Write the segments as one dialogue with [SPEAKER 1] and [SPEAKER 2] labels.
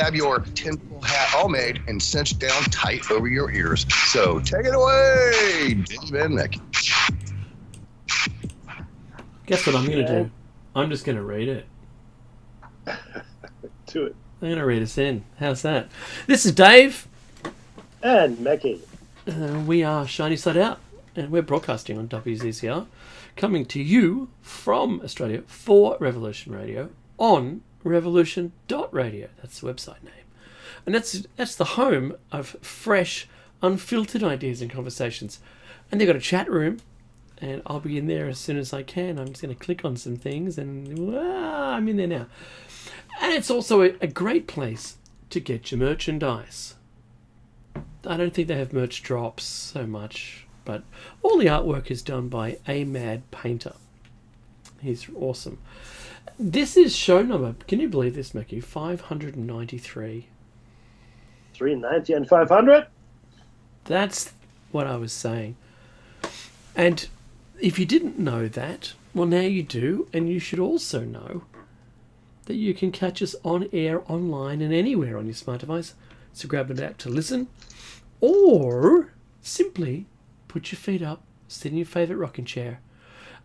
[SPEAKER 1] have your tinfoil hat all made and cinched down tight over your ears. So take it away, Dave and Mickey.
[SPEAKER 2] Guess what I'm going to do? I'm just going to read it.
[SPEAKER 3] Do it.
[SPEAKER 2] I'm going to read us in. How's that? This is Dave.
[SPEAKER 3] And Mickey.
[SPEAKER 2] We are Shiny Side Out, and we're broadcasting on WZCR, coming to you from Australia for Revolution Radio on revolution.radio. That's the website name. And that's the home of fresh, unfiltered ideas and conversations. And they've got a chat room, and I'll be in there as soon as I can. I'm just going to click on some things, and I'm in there now. And it's also a great place to get your merchandise. I don't think they have merch drops so much, but all the artwork is done by A Mad Painter. He's awesome. This is show number, can you believe this, Mickey? 593.
[SPEAKER 3] 390 and 500?
[SPEAKER 2] That's what I was saying. And if you didn't know that, well, now you do, and you should also know that you can catch us on air, online, and anywhere on your smart device. So grab an app to listen, or simply put your feet up, sit in your favourite rocking chair,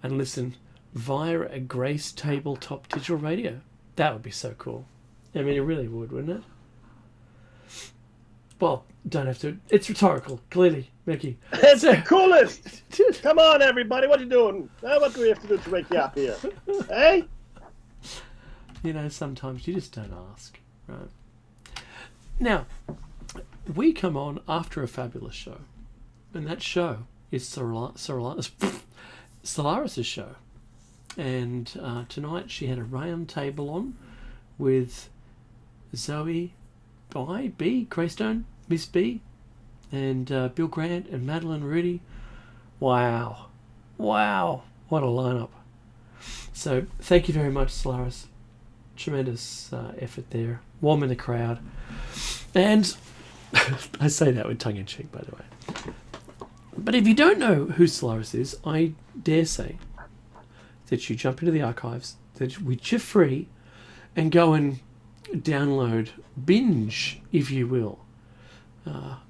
[SPEAKER 2] and listen via a Grace tabletop digital radio. That would be so cool. I mean, it really would, wouldn't it? Well, don't have to. It's rhetorical, clearly, Mickey.
[SPEAKER 3] It's the coolest! Come on, everybody, what are you doing? What do we have to do to wake you up here? Hey?
[SPEAKER 2] You know, sometimes you just don't ask, right? Now, we come on after a fabulous show, and that show is Solaris' show. And tonight she had a round table on with Zoe B, Greystone, Miss B, and Bill Grant and Madeline Rudy. Wow, what a lineup. So thank you very much, Solaris. Tremendous effort there. Warm in the crowd. And I say that with tongue in cheek, by the way. But if you don't know who Solaris is, I dare say that you jump into the archives, which are free, and go and download, binge, if you will,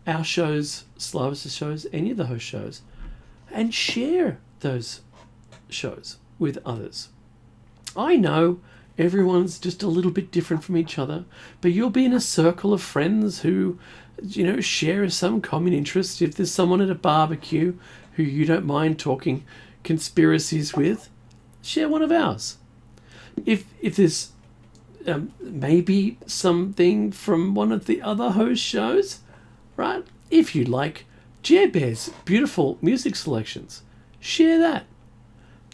[SPEAKER 2] our shows, Solaris' shows, any of the host shows, and share those shows with others. I know everyone's just a little bit different from each other, but you'll be in a circle of friends who, you know, share some common interest. If there's someone at a barbecue who you don't mind talking conspiracies with, share one of ours. If there's maybe something from one of the other host shows, right? If you like Jer Bear's beautiful music selections, share that.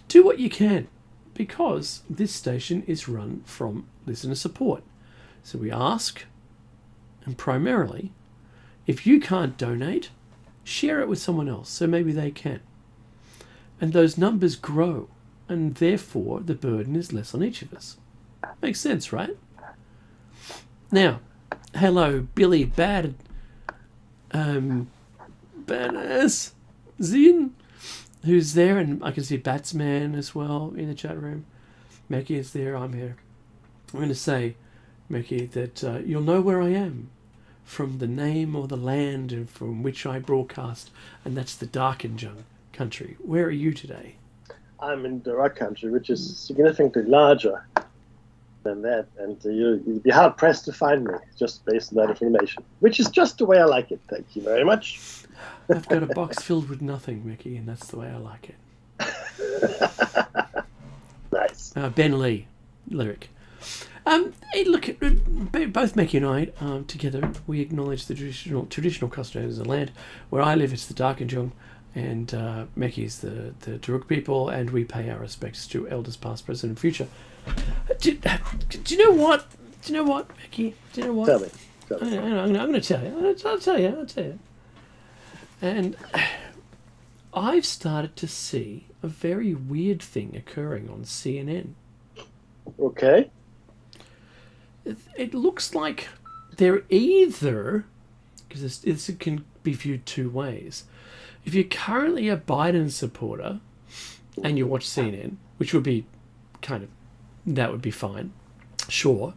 [SPEAKER 2] Do what you can, because this station is run from listener support. So we ask, and primarily, if you can't donate, share it with someone else so maybe they can. And those numbers grow, and therefore the burden is less on each of us. Makes sense, right? Now, hello, Billy Badass Zin, who's there, and I can see Batsman as well in the chat room. Mickey is there, I'm here. I'm going to say, Mickey, that you'll know where I am from the name or the land and from which I broadcast, and that's the Darkinjung country. Where are you today?
[SPEAKER 3] I'm in the Rock Country, which is significantly larger than that, and you'd be hard-pressed to find me just based on that information, which is just the way I like it. Thank you very much.
[SPEAKER 2] I've got a box filled with nothing, Mickey, and that's the way I like it.
[SPEAKER 3] Nice.
[SPEAKER 2] Ben Lee, lyric. Hey, look, both Mickey and I, together, we acknowledge the traditional custodians of the land. Where I live, it's the Darkinjung, and Mickey's the Turuk people, and we pay our respects to elders past, present, and future. Do you know what? Mickey? Do you know what?
[SPEAKER 3] Tell me.
[SPEAKER 2] I'm going to tell you. I'll tell you. And I've started to see a very weird thing occurring on CNN.
[SPEAKER 3] Okay.
[SPEAKER 2] It looks like they're either, because this can be viewed two ways. If you're currently a Biden supporter and you watch CNN, which would be that would be fine, sure.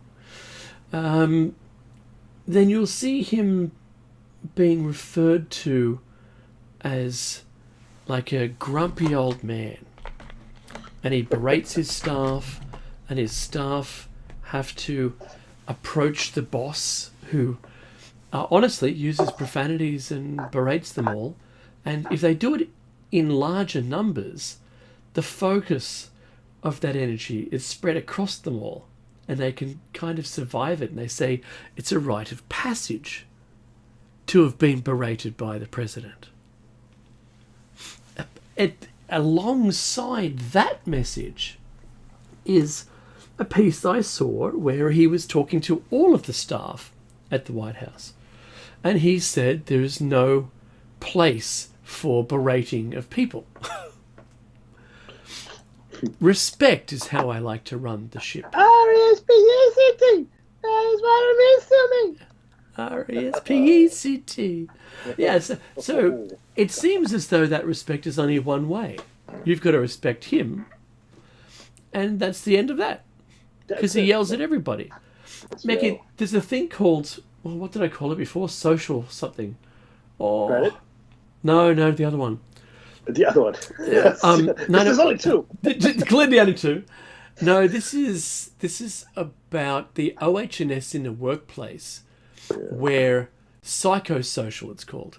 [SPEAKER 2] then you'll see him being referred to as like a grumpy old man. And he berates his staff, and his staff have to approach the boss, who honestly uses profanities and berates them all. And if they do it in larger numbers, the focus of that energy is spread across them all, and they can kind of survive it. And they say it's a rite of passage to have been berated by the president. Alongside that message is a piece I saw where he was talking to all of the staff at the White House. And he said there is no place for berating of people. Respect is how I like to run the ship.
[SPEAKER 3] R-E-S-P-E-C-T. That is what it means to me.
[SPEAKER 2] R-E-S-P-E-C-T. Yeah, so it seems as though that respect is only one way. You've got to respect him, and that's the end of that. Because he yells at everybody. Mickey, there's a thing called, well, what did I call it before? Social something. Oh,
[SPEAKER 3] Credit?
[SPEAKER 2] No, the other one.
[SPEAKER 3] The other one. Yes. There's only two.
[SPEAKER 2] Clearly only two. No, this is about the OH&S in the workplace, where psychosocial it's called.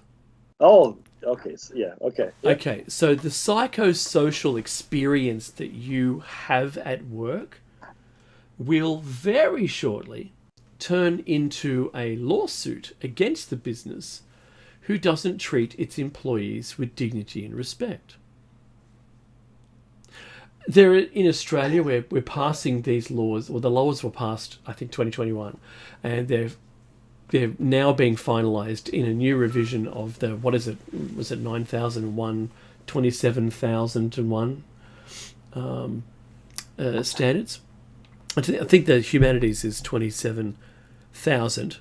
[SPEAKER 3] Oh, okay. Okay. Yeah.
[SPEAKER 2] Okay, so the psychosocial experience that you have at work will very shortly turn into a lawsuit against the business who doesn't treat its employees with dignity and respect. There, in Australia, we're passing these laws, or the laws were passed, I think, 2021, and they're now being finalised in a new revision of the, what is it? Was it 9,001, 27,001 standards? I think the humanities is 27,000,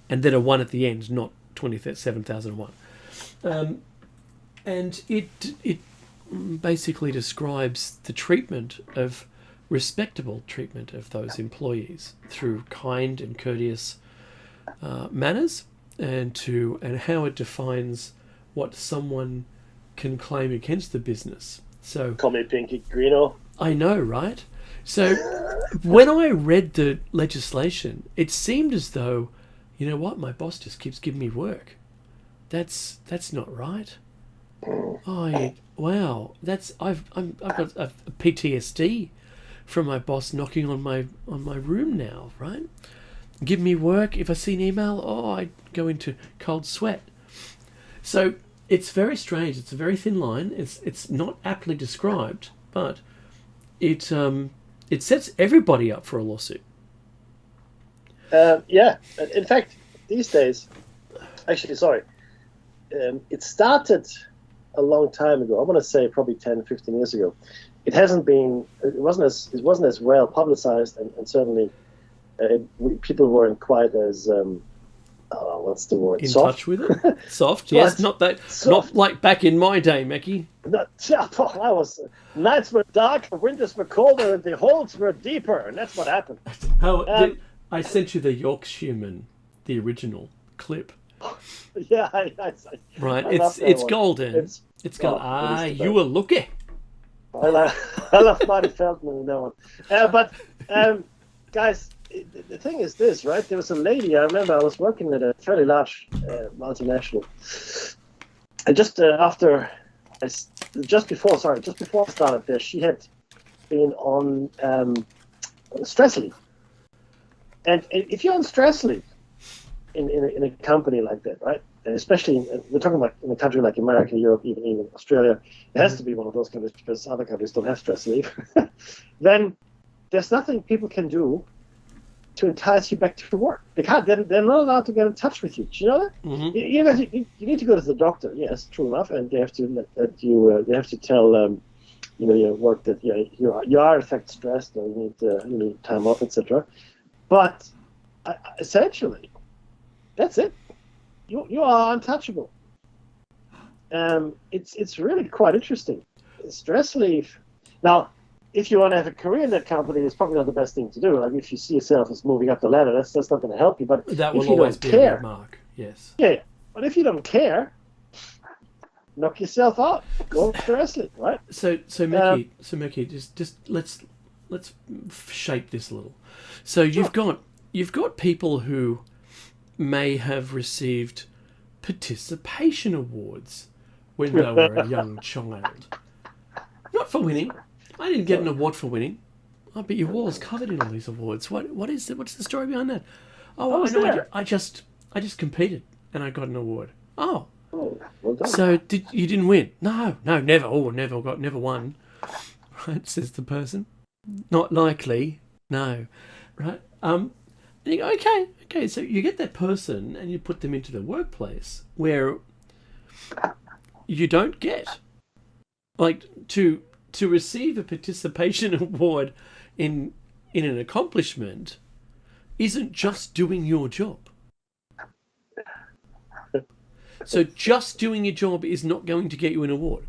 [SPEAKER 2] and then a 1 at the end, not 27,001. And it basically describes the respectable treatment of those employees through kind and courteous manners, and how it defines what someone can claim against the business. So
[SPEAKER 3] call me Pinky Greeno.
[SPEAKER 2] I know, right? So when I read the legislation, it seemed as though, you know what, my boss just keeps giving me work. That's not right. Wow, I've got a PTSD from my boss knocking on my room now, right? Give me work. If I see an email, I go into cold sweat. So it's very strange. It's a very thin line. It's not aptly described, but it sets everybody up for a lawsuit.
[SPEAKER 3] Yeah. In fact, these days, actually, sorry, it started a long time ago. I want to say probably 10, 15 years ago. It wasn't as well publicized, and certainly people weren't quite as what's the word?
[SPEAKER 2] In
[SPEAKER 3] soft?
[SPEAKER 2] touch with it? Soft, yes. Not like back in my day, Mackie.
[SPEAKER 3] Nights were dark, winters were colder, and the holes were deeper, and that's what happened.
[SPEAKER 2] I sent you the Yorkshireman, the original clip.
[SPEAKER 3] Yeah,
[SPEAKER 2] right.
[SPEAKER 3] I love
[SPEAKER 2] It's
[SPEAKER 3] one.
[SPEAKER 2] golden. It's golden. You were lucky.
[SPEAKER 3] I love Marty Feldman in that one. But guys, the thing is this, right? There was a lady, I remember I was working at a fairly large multinational. And just before I started there, she had been on stress leave. And if you're on stress leave in a company like that, right? And especially, we're talking about in a country like America, Europe, even Australia, it has to be one of those countries because other countries don't have stress leave. Then there's nothing people can do to entice you back to work. They can't. They're not allowed to get in touch with you. Do you know that?
[SPEAKER 2] Mm-hmm.
[SPEAKER 3] You need to go to the doctor. Yes, true enough, and they have to they have to tell your work that you are in fact stressed, or you need time off, etc. But essentially, that's it. You are untouchable. It's really quite interesting. Stress leave. Now, if you want to have a career in that company, it's probably not the best thing to do. Like if you see yourself as moving up the ladder, that's not going to help you. But
[SPEAKER 2] That
[SPEAKER 3] if
[SPEAKER 2] will
[SPEAKER 3] you
[SPEAKER 2] always
[SPEAKER 3] don't
[SPEAKER 2] be a
[SPEAKER 3] care,
[SPEAKER 2] red mark. Yes.
[SPEAKER 3] yeah. But if you don't care, knock yourself out. Go to wrestling, right?
[SPEAKER 2] So Mickey, just let's shape this a little. So you've got people who may have received participation awards when they were a young child. Not for winning. I didn't get an award for winning. I bet your wall's covered in all these awards. What is it? What's the story behind that? Oh, I know. I just competed and I got an award. Oh.
[SPEAKER 3] Oh, well done.
[SPEAKER 2] So you didn't win? No, never. Oh, never won. Right, says the person. Not likely. No. Right. And you go, okay. So you get that person and you put them into the workplace where you don't get, like, to receive a participation award in an accomplishment isn't just doing your job. So just doing your job is not going to get you an award.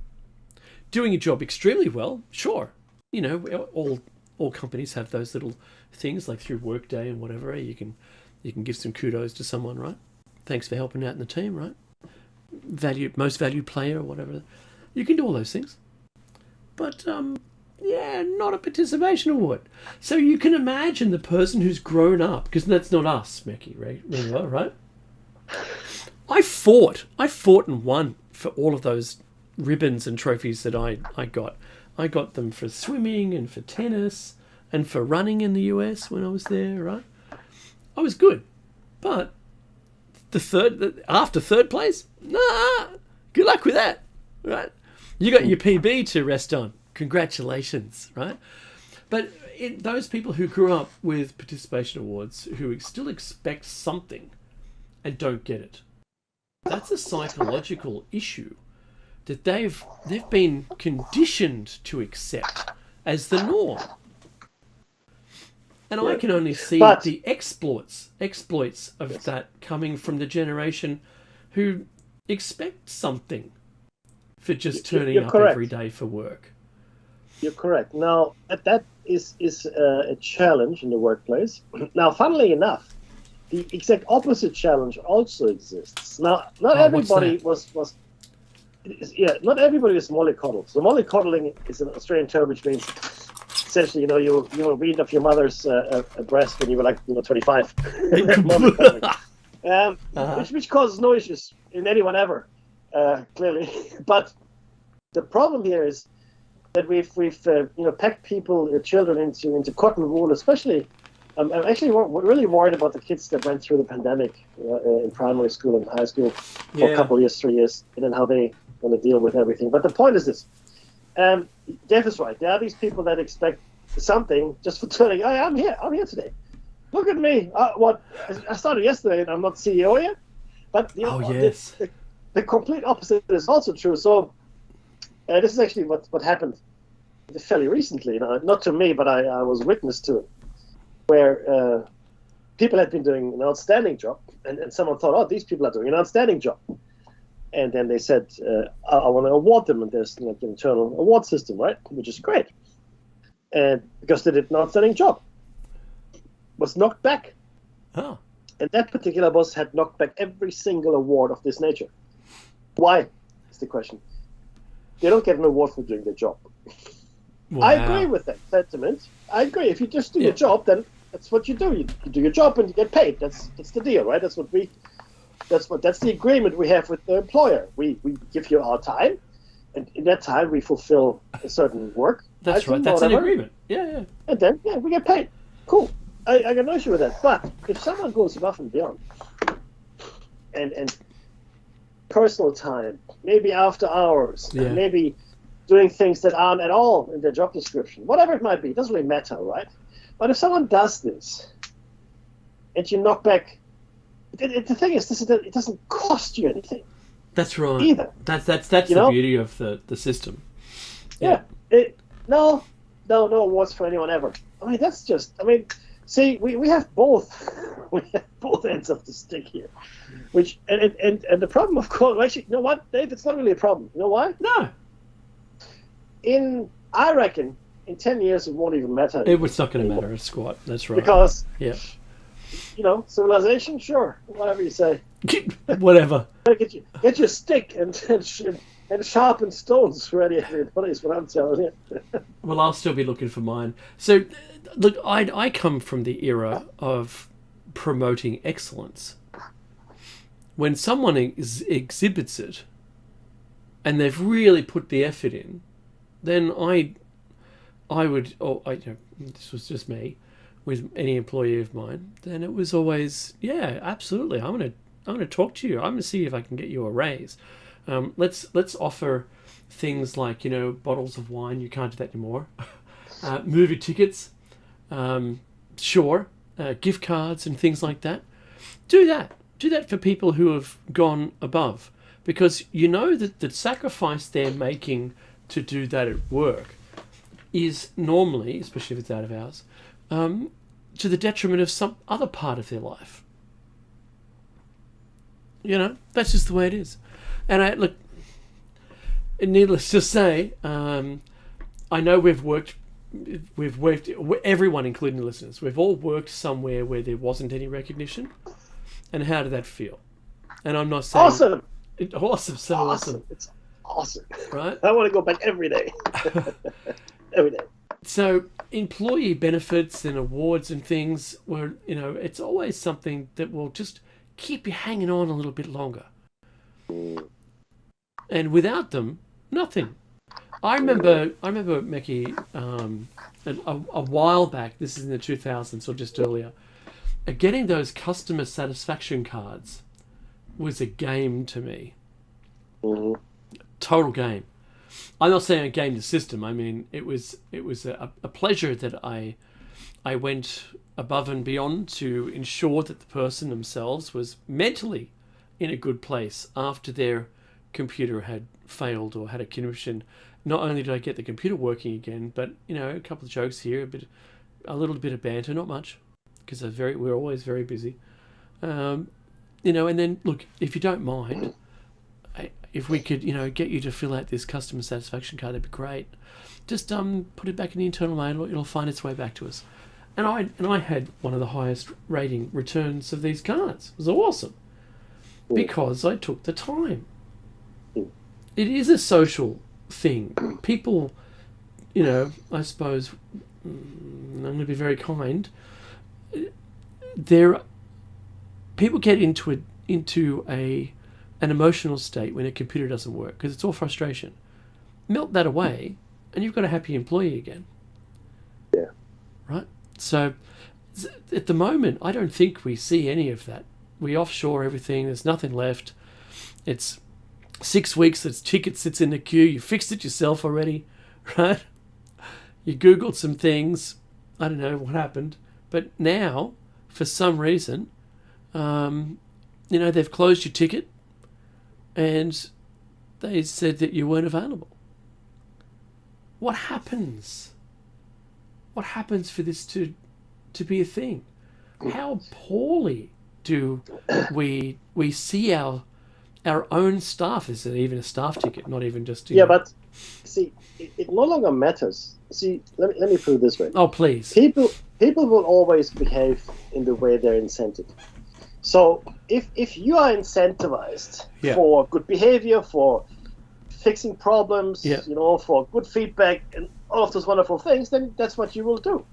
[SPEAKER 2] Doing your job extremely well, sure. You know, all companies have those little things, like through Workday and whatever. You can give some kudos to someone, right? Thanks for helping out in the team, right? Most valued player or whatever. You can do all those things. But not a participation award. So you can imagine the person who's grown up, because that's not us, Mickey, right? I fought and won for all of those ribbons and trophies that I got. I got them for swimming and for tennis and for running in the US when I was there, right? I was good. But after third place, nah, good luck with that, right? You got your PB to rest on. Congratulations, right? But those people who grew up with participation awards, who still expect something and don't get it, that's a psychological issue that they've been conditioned to accept as the norm. And I can only see the exploits of that coming from the generation who expect something for just turning up every day for work.
[SPEAKER 3] You're correct. Now, that is a challenge in the workplace. Now, funnily enough, the exact opposite challenge also exists. Now, not everybody not everybody is mollycoddled. So mollycoddling is an Australian term which means essentially, you were reading off your mother's breast when you were 25. Which causes no issues in anyone ever, clearly. But the problem here is that we've packed children into cotton wool, especially. I'm actually really worried about the kids that went through the pandemic in primary school and high school for a couple of years, 3 years, and then how they going to deal with everything. But the point is this. Jeff is right. There are these people that expect something just for turning, hey, I'm here today. Look at me. I started yesterday and I'm not CEO yet. But the complete opposite is also true. So this is actually what happened fairly recently. Not to me, but I was witness to it. Where people had been doing an outstanding job, and someone thought, oh, these people are doing an outstanding job. And then they said, I want to award them, and there's an internal award system, right? Which is great. And because they did an outstanding job. Was knocked back.
[SPEAKER 2] Oh.
[SPEAKER 3] And that particular boss had knocked back every single award of this nature. Why? Is the question. They don't get an award for doing their job. Wow. I agree with that sentiment. I agree. If you just do your job, then that's what you do. You do your job and you get paid. That's the deal, right? That's the agreement we have with the employer. We give you our time, and in that time we fulfill a certain work.
[SPEAKER 2] That's right. That's an agreement. Yeah.
[SPEAKER 3] And then we get paid. Cool. I got no issue with that. But if someone goes above and beyond, and personal time, maybe after hours, and maybe doing things that aren't at all in their job description, whatever it might be, it doesn't really matter, right? But if someone does this, and you knock back, the thing is, it doesn't cost you anything.
[SPEAKER 2] That's right.
[SPEAKER 3] Either.
[SPEAKER 2] That's the beauty of the system.
[SPEAKER 3] Yeah. No awards for anyone ever. See, we have both. We have both ends of the stick here. Which and the problem, of course, actually, you know what, Dave? It's not really a problem. You know why?
[SPEAKER 2] No.
[SPEAKER 3] I reckon in 10 years it won't even matter.
[SPEAKER 2] It's not going to matter a squat. That's right.
[SPEAKER 3] Because,
[SPEAKER 2] yeah,
[SPEAKER 3] civilization, sure, whatever you say.
[SPEAKER 2] Whatever.
[SPEAKER 3] Get your stick and sharpen stones ready, everybody, is what I'm telling you.
[SPEAKER 2] Well, I'll still be looking for mine. So, look, I come from the era of promoting excellence. When someone exhibits it, and they've really put the effort in, then I would, this was just me, with any employee of mine, then it was always, yeah, absolutely, I'm gonna talk to you. I'm gonna see if I can get you a raise. Let's offer things like, bottles of wine. You can't do that anymore. Movie tickets, sure, gift cards and things like that. Do that for people who have gone above, because you know that the sacrifice they're making to do that at work is normally, especially if it's out of hours, to the detriment of some other part of their life. That's just the way it is. And needless to say, I know we've worked, everyone, including the listeners, we've all worked somewhere where there wasn't any recognition. And how did that feel? And I'm not saying...
[SPEAKER 3] Awesome!
[SPEAKER 2] Awesome.
[SPEAKER 3] It's awesome.
[SPEAKER 2] Right?
[SPEAKER 3] I want to go back every day. Every day.
[SPEAKER 2] So employee benefits and awards and things were, it's always something that will just keep you hanging on a little bit longer. And without them, nothing. I remember, Mickey, a while back, this is in the 2000s or just earlier, getting those customer satisfaction cards was a game to me.
[SPEAKER 3] Mm-hmm.
[SPEAKER 2] Total game. I'm not saying I gamed the system. I mean, it was a pleasure that I went above and beyond to ensure that the person themselves was mentally in a good place after their computer had failed or had a condition. Not only did I get the computer working again, but a couple of jokes here, a little bit of banter, not much, because we're always very busy. And then look, if you don't mind, if we could, get you to fill out this customer satisfaction card, that'd be great. Just put it back in the internal mail, it'll find its way back to us. And I had one of the highest rating returns of these cards. It was awesome because I took the time. It is a social thing. People, I suppose, I'm going to be very kind. People get into an emotional state when a computer doesn't work because it's all frustration. Melt that away, and you've got a happy employee again.
[SPEAKER 3] Yeah.
[SPEAKER 2] Right. So, at the moment, I don't think we see any of that. We offshore everything. There's nothing left. It's 6 weeks. It's ticket sits in the queue. You fixed it yourself already, right? You Googled some things. I don't know what happened, but now, for some reason, they've closed your ticket, and they said that you weren't available. What happens? What happens for this to be a thing? How poorly do we see our own staff? Is it even a staff ticket? Not even just...
[SPEAKER 3] But see, it no longer matters. See, let me put it this way.
[SPEAKER 2] Oh, please.
[SPEAKER 3] People will always behave in the way they're incented. So if you are incentivized for good behavior, for fixing problems, for good feedback and all of those wonderful things, then that's what you will do.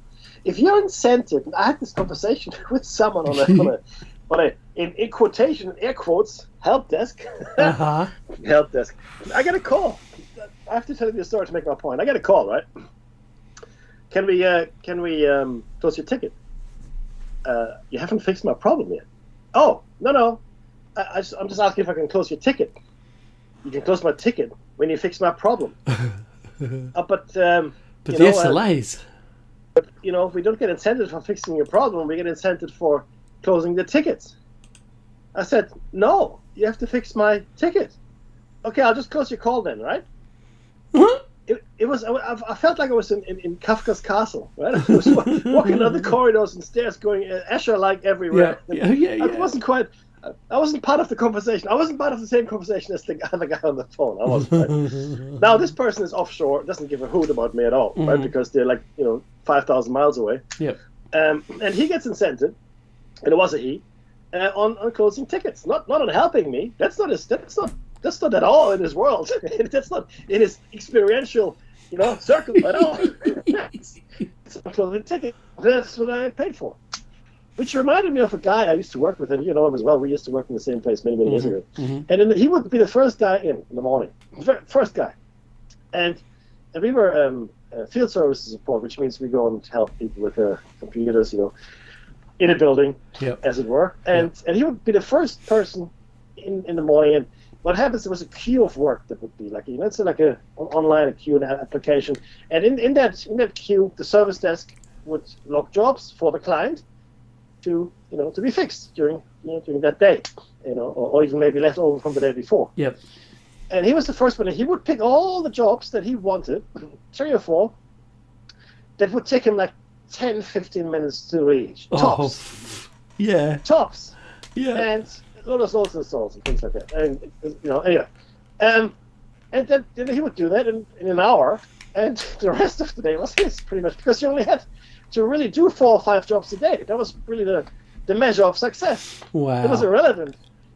[SPEAKER 3] If you're incented, and I had this conversation with someone on a in quotation, air quotes, help desk. Help desk. I got a call. I have to tell you the story to make my point. I got a call, right? Can we close your ticket? You haven't fixed my problem yet. Oh, no. I'm just asking if I can close your ticket. You can close my ticket when you fix my problem. But the
[SPEAKER 2] SLAs.
[SPEAKER 3] But if we don't get incented for fixing your problem, we get incented for closing the tickets. I said, no, you have to fix my ticket. Okay, I'll just close your call then, right? It was. I felt like I was in Kafka's castle, right? I was walking down the corridors and stairs, going Escher-like everywhere.
[SPEAKER 2] Yeah.
[SPEAKER 3] I wasn't quite I wasn't part of the conversation. I wasn't part of the same conversation as the other guy on the phone. I wasn't. Right? Now this person is offshore, doesn't give a hoot about me at all, right? Because they're like 5,000 miles away.
[SPEAKER 2] Yep.
[SPEAKER 3] And he gets incented, and it was a he, on closing tickets, not on helping me. That's not at all in his world. That's not in his experiential, circle at all. It's a closing ticket. That's what I paid for. Which reminded me of a guy I used to work with, and you know him as well. We used to work in the same place many years ago. And then he would be the first guy in the morning, first guy, and we were field services support, which means we go and help people with computers, in a building, as it were. And he would be the first person in the morning. And what happens? There was a queue of work that would be like it's like an online queue, an application, and in that queue, the service desk would log jobs for the client to be fixed during that day, or even maybe left over from the day before.
[SPEAKER 2] Yep.
[SPEAKER 3] And he was the first one, and he would pick all the jobs that he wanted, 3 or 4, that would take him like 10, 15 minutes to reach. Tops.
[SPEAKER 2] Oh, yeah.
[SPEAKER 3] Tops.
[SPEAKER 2] Yeah.
[SPEAKER 3] And a lot of salts and salts and things like that. And anyway, and then he would do that in an hour, and the rest of the day was his, pretty much, because you only had to really do 4 or 5 jobs a day. That was really the measure of success.
[SPEAKER 2] Wow.
[SPEAKER 3] It was irrelevant,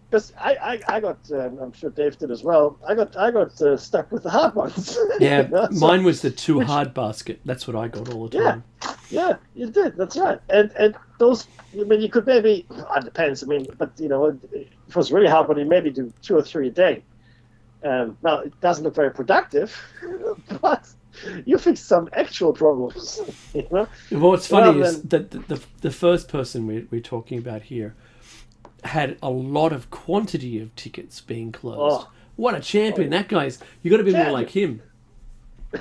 [SPEAKER 3] because I got, I'm sure Dave did as well, I got stuck with the hard ones.
[SPEAKER 2] Yeah, mine was the too hard basket. That's what I got all the time.
[SPEAKER 3] Yeah, you did. That's right. And those, you could maybe, it depends. But if it was really hard, but you maybe do 2 or 3 a day. Now it doesn't look very productive, but you fix some actual problems.
[SPEAKER 2] What's funny is that the first person we're talking about here had a lot of quantity of tickets being closed. What a champion! That guy's. You got to be more like him.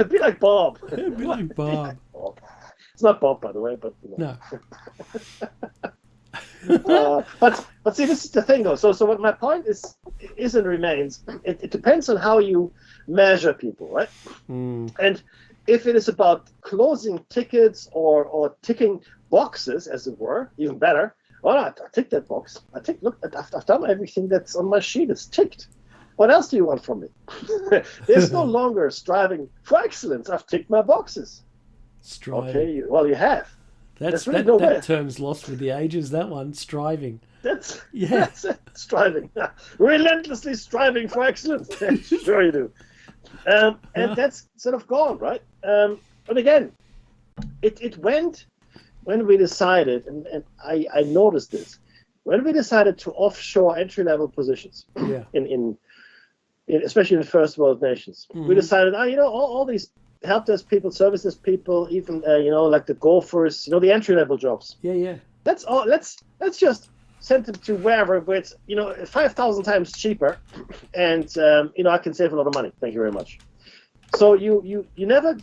[SPEAKER 3] Be like Bob.
[SPEAKER 2] Be like Bob.
[SPEAKER 3] It's not Bob, by the way, but
[SPEAKER 2] no.
[SPEAKER 3] But see, this is the thing, though. So what my point is and remains. It depends on how you measure people, right? And if it is about closing tickets or ticking boxes, as it were, even better. Well, I tick that box. Look, I've done everything that's on my sheet. It's ticked. What else do you want from me? There's no longer striving for excellence. I've ticked my boxes.
[SPEAKER 2] Striving.
[SPEAKER 3] Okay, you have.
[SPEAKER 2] That's
[SPEAKER 3] really
[SPEAKER 2] that term's lost with the ages. That one, striving.
[SPEAKER 3] That's it, striving. Relentlessly striving for excellence. Sure you do. And that's sort of gone, right? But again, it went when we decided, and I noticed this, when we decided to offshore entry-level positions, in especially in first world nations, we decided, all these help desk people, service desk people, even like the golfers, the entry-level jobs.
[SPEAKER 2] Yeah.
[SPEAKER 3] That's all. Let's just send them to wherever where it's 5,000 times cheaper, and I can save a lot of money. Thank you very much. So you never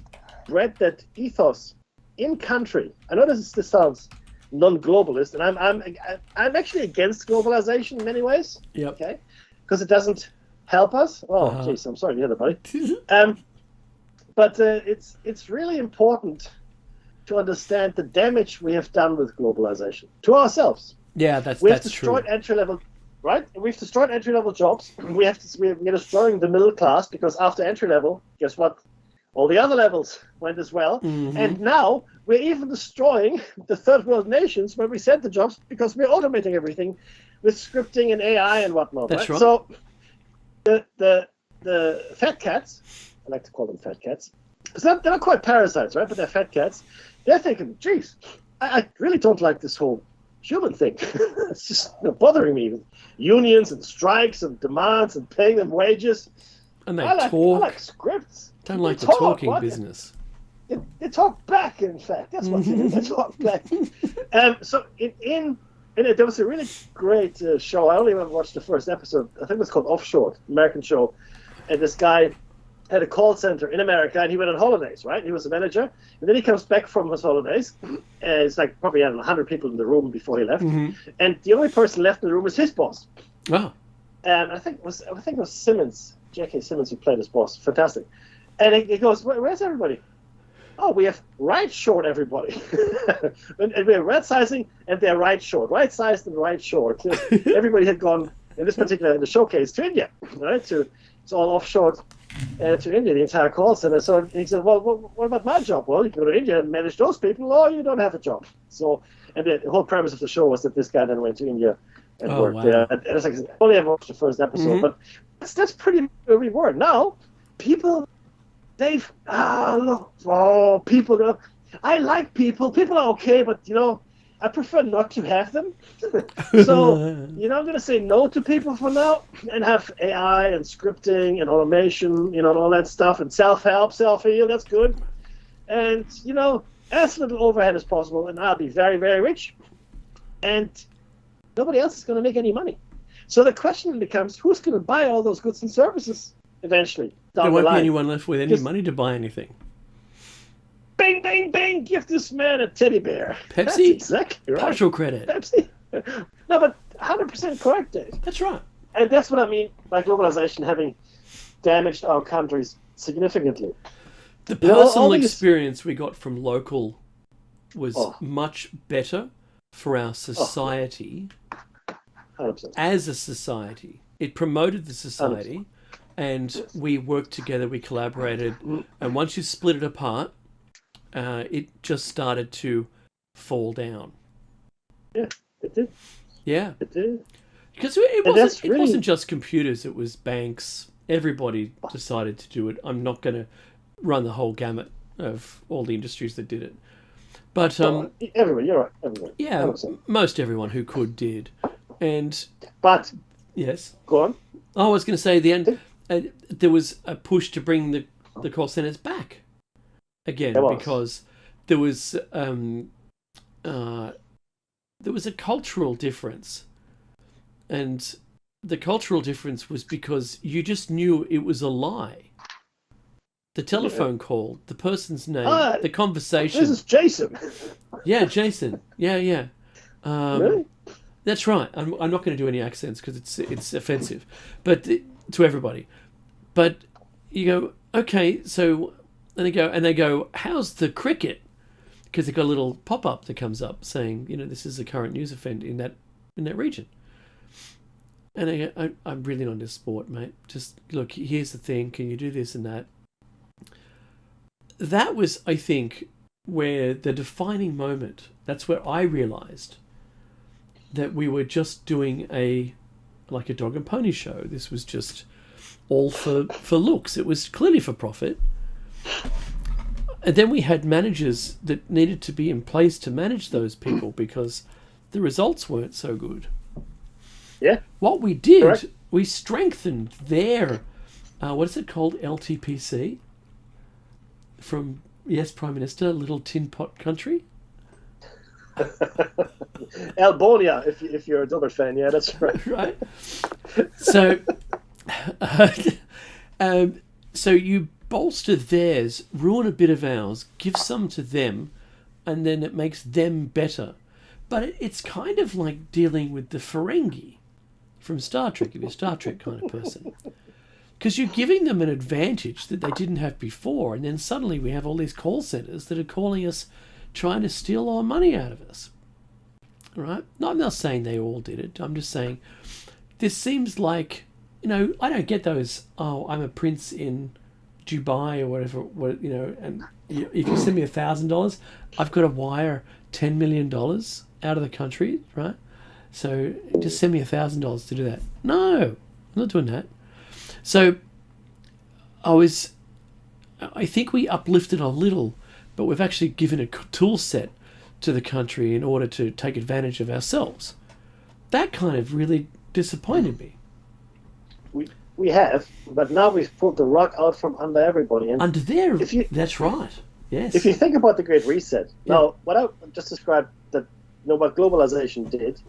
[SPEAKER 3] bred that ethos in country. I know this sounds non-globalist, and I'm actually against globalization in many ways.
[SPEAKER 2] Yep.
[SPEAKER 3] Okay, because it doesn't help us. Oh, jeez, I'm sorry to hear that, buddy. But it's really important to understand the damage we have done with globalization to ourselves.
[SPEAKER 2] Yeah, that's
[SPEAKER 3] destroyed
[SPEAKER 2] true.
[SPEAKER 3] Entry-level, right? We've destroyed entry-level jobs. We're destroying the middle class, because after entry-level, guess what? All the other levels went as well. And now we're even destroying the third world nations where we sent the jobs, because we're automating everything with scripting and AI and whatnot.
[SPEAKER 2] That's right.
[SPEAKER 3] So the fat cats, I like to call them fat cats, because they're not quite parasites, right? But they're fat cats. They're thinking, geez, I really don't like this whole human thing. It's just bothering me with unions and strikes and demands and paying them wages.
[SPEAKER 2] And they
[SPEAKER 3] I
[SPEAKER 2] talk.
[SPEAKER 3] like scripts.
[SPEAKER 2] Don't like the
[SPEAKER 3] talk,
[SPEAKER 2] talking
[SPEAKER 3] what?
[SPEAKER 2] business.
[SPEAKER 3] They talk back, in fact. That's what they do. They talk back. So there was a really great show. I only watched the first episode. I think it was called Offshore, American show. And this guy had a call center in America, and he went on holidays, right? He was a manager. And then he comes back from his holidays. And it's like probably 100 people in the room before he left. And the only person left in the room was his boss.
[SPEAKER 2] Oh.
[SPEAKER 3] And I think it was Simmons, J.K. Simmons, who played his boss. Fantastic. And he goes, where's everybody? oh, we have right short everybody. And we're right sizing and they're right short. Right sized and right short. Everybody had gone, in the showcase, to India, right? It's all offshore to India, the entire call center. So he said, well, what about my job? Well, you can go to India and manage those people, or you don't have a job. So, and the whole premise of the show was that this guy then went to India and worked there. And it's like, I only ever watched the first episode, but that's pretty where we were. Now, people, people, I like people. People are okay, but, I prefer not to have them. So, I'm going to say no to people for now and have AI and scripting and automation, and all that stuff, and self-help, self-heal, that's good. And, as little overhead as possible, and I'll be very, very rich. And nobody else is going to make any money. So the question becomes, who's going to buy all those goods and services eventually?
[SPEAKER 2] There won't be anyone left with any money to buy anything.
[SPEAKER 3] Bang, bang, bang, give this man a teddy bear.
[SPEAKER 2] Pepsi?
[SPEAKER 3] That's exactly right.
[SPEAKER 2] Partial credit.
[SPEAKER 3] Pepsi. No, but 100% correct, Dave.
[SPEAKER 2] That's right.
[SPEAKER 3] And that's what I mean by globalization having damaged our countries significantly.
[SPEAKER 2] The personal experience we got from local was much better for our society
[SPEAKER 3] 100%.
[SPEAKER 2] As a society. It promoted the society
[SPEAKER 3] 100%.
[SPEAKER 2] and we worked together, we collaborated, and once you split it apart, it just started to fall down.
[SPEAKER 3] Yeah, it did.
[SPEAKER 2] Yeah.
[SPEAKER 3] It did.
[SPEAKER 2] Because it wasn't just computers, it was banks. Everybody decided to do it. I'm not going to run the whole gamut of all the industries that did it. But
[SPEAKER 3] everyone, you're right. Everyone.
[SPEAKER 2] Yeah,
[SPEAKER 3] 100%.
[SPEAKER 2] most everyone who could did.
[SPEAKER 3] But
[SPEAKER 2] yes.
[SPEAKER 3] Go on.
[SPEAKER 2] I was going to say there was a push to bring the call centers back again because there was a cultural difference, and the cultural difference was because you just knew it was a lie. The telephone call, the person's name, the conversation.
[SPEAKER 3] This is Jason.
[SPEAKER 2] Yeah, Jason. Yeah.
[SPEAKER 3] Really?
[SPEAKER 2] That's right. I'm not going to do any accents because it's offensive, but to everybody. But you go, okay, so and they go, how's the cricket? Because they've got a little pop up that comes up saying, this is a current news event in that region. And I go, I'm really not into sport, mate. Just look, here's the thing. Can you do this and that? That was, I think, where the defining moment. That's where I realised that we were just doing like a dog and pony show. This was just all for looks. It was clearly for profit. And then we had managers that needed to be in place to manage those people because the results weren't so good.
[SPEAKER 3] Yeah.
[SPEAKER 2] What we did,
[SPEAKER 3] correct.
[SPEAKER 2] We strengthened their, what is it called, LTPC? From, yes, Prime Minister, Little Tin Pot Country?
[SPEAKER 3] Albonia, if you're a Dublin fan, yeah, that's right.
[SPEAKER 2] Right. So, so you bolster theirs, ruin a bit of ours, give some to them, and then it makes them better. But it's kind of like dealing with the Ferengi from Star Trek, if you're a Star Trek kind of person. Because you're giving them an advantage that they didn't have before, and then suddenly we have all these call centers that are calling us, trying to steal our money out of us. All right? No, I'm not saying they all did it. I'm just saying this seems like, I don't get those, I'm a prince in Dubai or whatever, and if you send me $1,000, I've got to wire $10 million out of the country, right? So just send me $1,000 to do that. No, I'm not doing that. So I think we uplifted a little, but we've actually given a tool set to the country in order to take advantage of ourselves. That kind of really disappointed me.
[SPEAKER 3] We have, but now we've pulled the rug out from under everybody. And
[SPEAKER 2] under there, that's right. Yes.
[SPEAKER 3] If you think about the Great Reset, now what I just described, that what globalization did,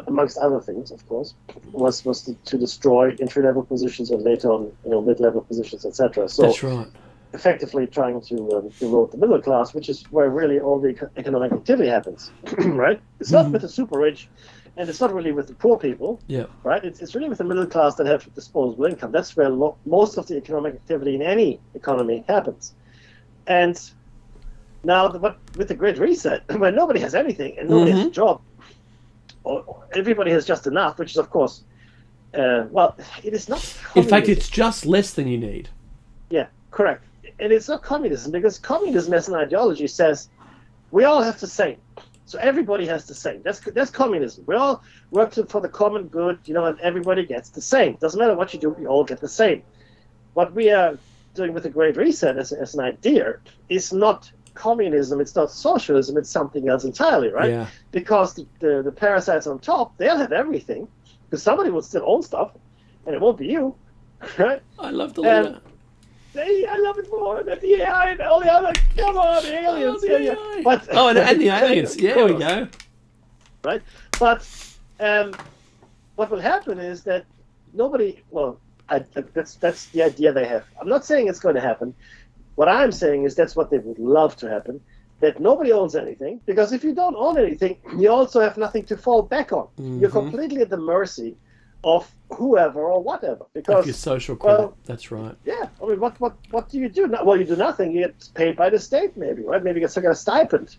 [SPEAKER 3] amongst other things, of course, was to destroy entry-level positions and later on, mid-level positions, etc. So
[SPEAKER 2] that's right.
[SPEAKER 3] Effectively trying to erode the middle class, which is where really all the economic activity happens, right? It's not with the super rich, and it's not really with the poor people, right? It's really with the middle class that have disposable income. That's where most of the economic activity in any economy happens. And Now, but with the Great Reset, when nobody has anything and nobody has a job, or everybody has just enough, which is, of course, well, it is not communism.
[SPEAKER 2] In fact, it's just less than you need.
[SPEAKER 3] Yeah, correct. And it's not communism, because communism as an ideology says we all have the same. So everybody has the same. That's communism. We all work for the common good, and everybody gets the same. Doesn't matter what you do, we all get the same. What we are doing with the Great Reset as an idea is not communism, it's not socialism, it's something else entirely, right?
[SPEAKER 2] Yeah.
[SPEAKER 3] Because the parasites on top, they'll have everything, because somebody will still own stuff, and it won't be you, right?
[SPEAKER 2] I love the leader.
[SPEAKER 3] I love it more than the AI and all the other. Come on, the aliens.
[SPEAKER 2] the
[SPEAKER 3] yeah.
[SPEAKER 2] AI.
[SPEAKER 3] But,
[SPEAKER 2] And the aliens. Yeah, there we go.
[SPEAKER 3] Right? But what will happen is that nobody. Well, that's the idea they have. I'm not saying it's going to happen. What I'm saying is that's what they would love to happen. That nobody owns anything, because if you don't own anything, you also have nothing to fall back on.
[SPEAKER 2] Mm-hmm.
[SPEAKER 3] You're completely at the mercy of whoever or whatever. Because
[SPEAKER 2] Of your social credit. That's right.
[SPEAKER 3] yeah, I mean, what do you do? Well, you do nothing. You get paid by the state, maybe, right? Maybe you get some kind of stipend,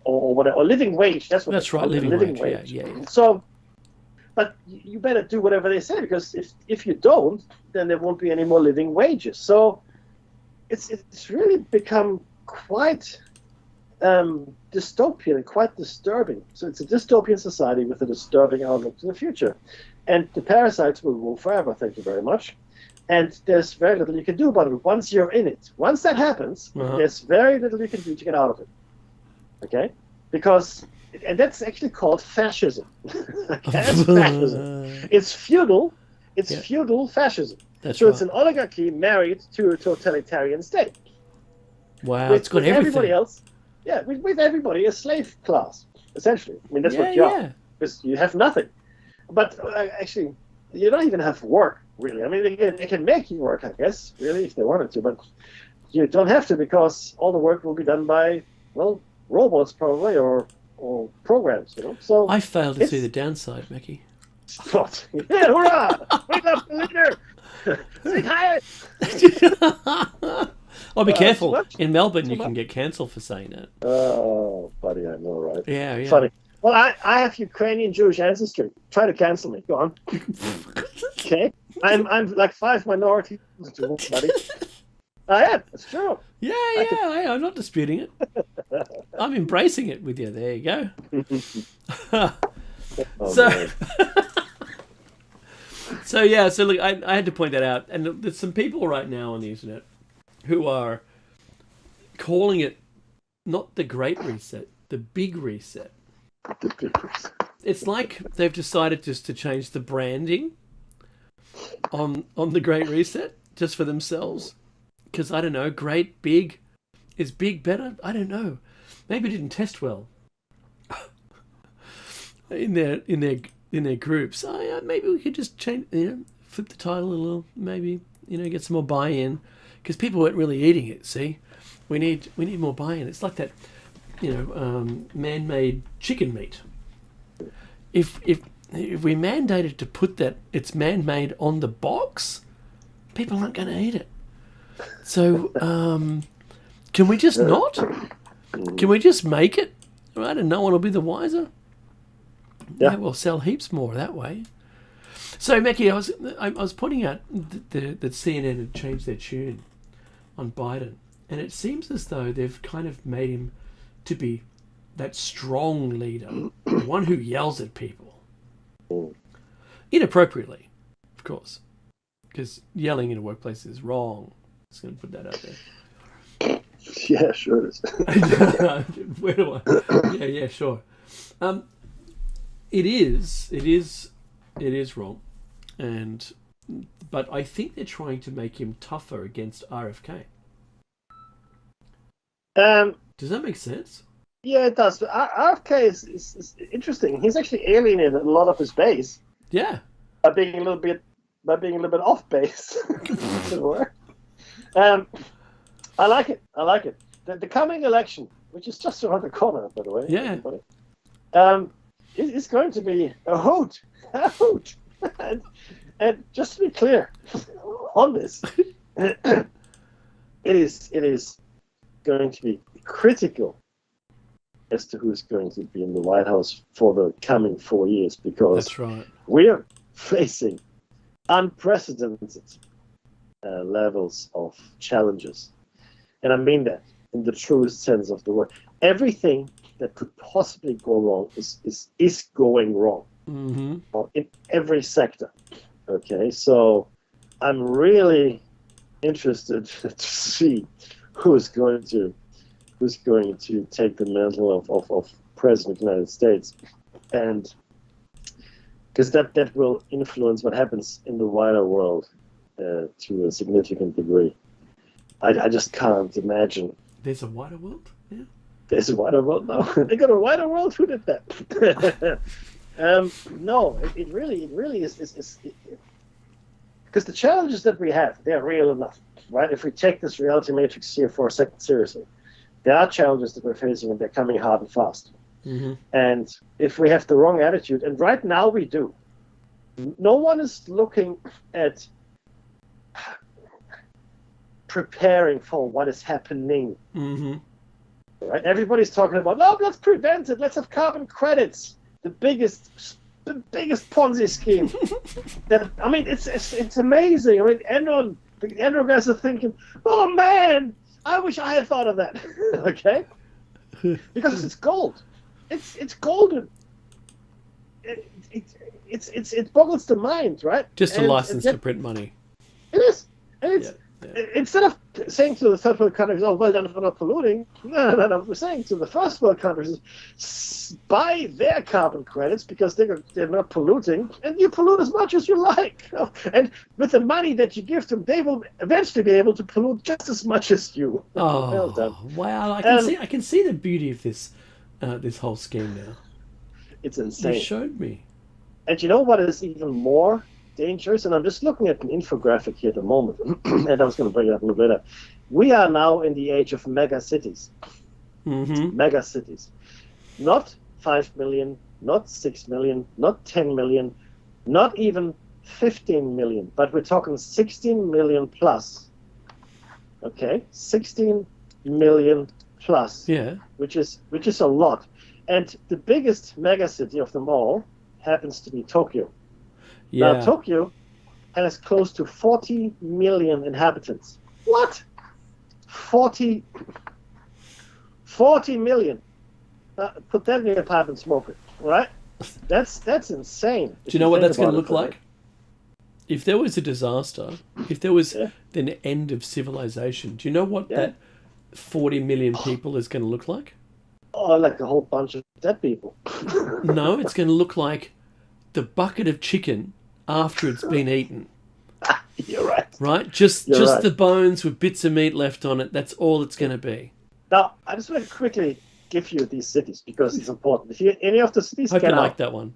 [SPEAKER 3] or whatever, or living wage. That's what.
[SPEAKER 2] That's right, living wage. Yeah.
[SPEAKER 3] So, but you better do whatever they say, because if you don't, then there won't be any more living wages. So, it's really become quite dystopian and quite disturbing. So it's a dystopian society with a disturbing outlook to the future. And the parasites will rule forever, thank you very much. And there's very little you can do about it once you're in it. Once that happens, there's very little you can do to get out of it. Okay? And that's actually called fascism. That's fascism. It's feudal. It's feudal fascism.
[SPEAKER 2] That's
[SPEAKER 3] so
[SPEAKER 2] right.
[SPEAKER 3] it's an oligarchy married to a totalitarian state.
[SPEAKER 2] Wow, it's got everything.
[SPEAKER 3] Everybody else, with everybody a slave class, essentially. I mean, that's what you are. Because you have nothing. But actually, you don't even have work, really. I mean, they can make you work, I guess, really, if they wanted to. But you don't have to, because all the work will be done by, well, robots probably, or programs, So
[SPEAKER 2] I fail to see the downside, Mickey.
[SPEAKER 3] What? Yeah, hurrah! Wake up, the leader! Sing higher!
[SPEAKER 2] Oh, be careful. In Melbourne, you can get cancelled for saying that.
[SPEAKER 3] Oh, buddy, I know, right?
[SPEAKER 2] Yeah.
[SPEAKER 3] Funny. Well, I have Ukrainian Jewish ancestry. Try to cancel me. Go on. Okay? I'm like 5 minorities, buddy. I am. It's true.
[SPEAKER 2] Yeah. I'm not disputing it. I'm embracing it with you. There you go. So look, I had to point that out. And there's some people right now on the internet who are calling it not the Great Reset, the Big Reset. It's like they've decided just to change the branding on the Great Reset just for themselves. Because I don't know, great, big, is big better? I don't know. Maybe it didn't test well in their groups. Maybe we could just change, flip the title a little. Maybe get some more buy-in, because people weren't really eating it. See, we need more buy-in. It's like that. Man-made chicken meat. If we mandated to put that it's man-made on the box, people aren't going to eat it. So, can we just not? Can we just make it? Right, and no one will be the wiser. Yeah, we'll sell heaps more that way. So, Mackie, I was pointing out that CNN had changed their tune on Biden, and it seems as though they've kind of made him to be that strong leader, the one who yells at people. Inappropriately, of course, because yelling in a workplace is wrong. Just going to put that out there.
[SPEAKER 3] Yeah, sure it is.
[SPEAKER 2] Where do I? Yeah, sure. It is wrong, but I think they're trying to make him tougher against RFK. Does that make sense?
[SPEAKER 3] Yeah, it does. But RFK is interesting. He's actually alienated a lot of his base.
[SPEAKER 2] Yeah.
[SPEAKER 3] By being a little bit off base. I like it. The coming election, which is just around the corner, by the way.
[SPEAKER 2] Yeah.
[SPEAKER 3] It's going to be a hoot. and just to be clear on this, it is going to be critical as to who's going to be in the White House for the coming 4 years, because
[SPEAKER 2] That's right.
[SPEAKER 3] we're facing unprecedented levels of challenges. And I mean that in the truest sense of the word. Everything that could possibly go wrong is going wrong in every sector. Okay, so I'm really interested to see who's going to take the mantle of President of the United States, and because that will influence what happens in the wider world to a significant degree. I just can't imagine.
[SPEAKER 2] There's a wider world? Yeah.
[SPEAKER 3] There's a wider world now. They got a wider world? Who did that? No, it really is because the challenges that we have, they're real enough, right? If we take this reality matrix here for a second seriously, there are challenges that we're facing, and they're coming hard and fast. And if we have the wrong attitude, and right now we do, no one is looking at preparing for what is happening. Right? Everybody's talking about, no, let's prevent it. Let's have carbon credits. The biggest Ponzi scheme. It's amazing. I mean, the Enron guys are thinking, oh man, I wish I had thought of that. Okay, because it's gold. It's golden. It boggles the mind, right?
[SPEAKER 2] Just a license to print money.
[SPEAKER 3] It is, and it's.
[SPEAKER 2] Yeah.
[SPEAKER 3] Instead of saying to the third world countries, oh, well done for not polluting, no, we're saying to the first world countries, buy their carbon credits because they're not polluting, and you pollute as much as you like. And with the money that you give them, they will eventually be able to pollute just as much as you.
[SPEAKER 2] Oh,
[SPEAKER 3] well done.
[SPEAKER 2] Wow. I can see the beauty of this whole scheme now.
[SPEAKER 3] It's insane.
[SPEAKER 2] You showed me.
[SPEAKER 3] And you know what is even more dangerous? And I'm just looking at an infographic here at the moment, and I was going to bring it up a little later. We are now in the age of mega cities. Mega cities. Not 5 million, not 6 million, not 10 million, not even 15 million, but we're talking 16 million plus. Okay? 16 million plus.
[SPEAKER 2] Yeah.
[SPEAKER 3] Which is a lot. And the biggest mega city of them all happens to be Tokyo.
[SPEAKER 2] Yeah.
[SPEAKER 3] Now, Tokyo has close to 40 million inhabitants. What? 40 million. Put that in your pipe and smoke it, right? That's insane.
[SPEAKER 2] Do you know what that's going to look like? If there was a disaster, if there was an end of civilization, do you know what that 40 million people is going to look like?
[SPEAKER 3] Oh, like a whole bunch of dead people.
[SPEAKER 2] No, it's going to look like the bucket of chicken after it's been eaten.
[SPEAKER 3] You're right.
[SPEAKER 2] Right? Just
[SPEAKER 3] right.
[SPEAKER 2] The bones with bits of meat left on it. That's all it's going to be.
[SPEAKER 3] Now, I just want to quickly give you these cities because it's important. If any of the cities
[SPEAKER 2] I hope you
[SPEAKER 3] get
[SPEAKER 2] like
[SPEAKER 3] out.
[SPEAKER 2] that one.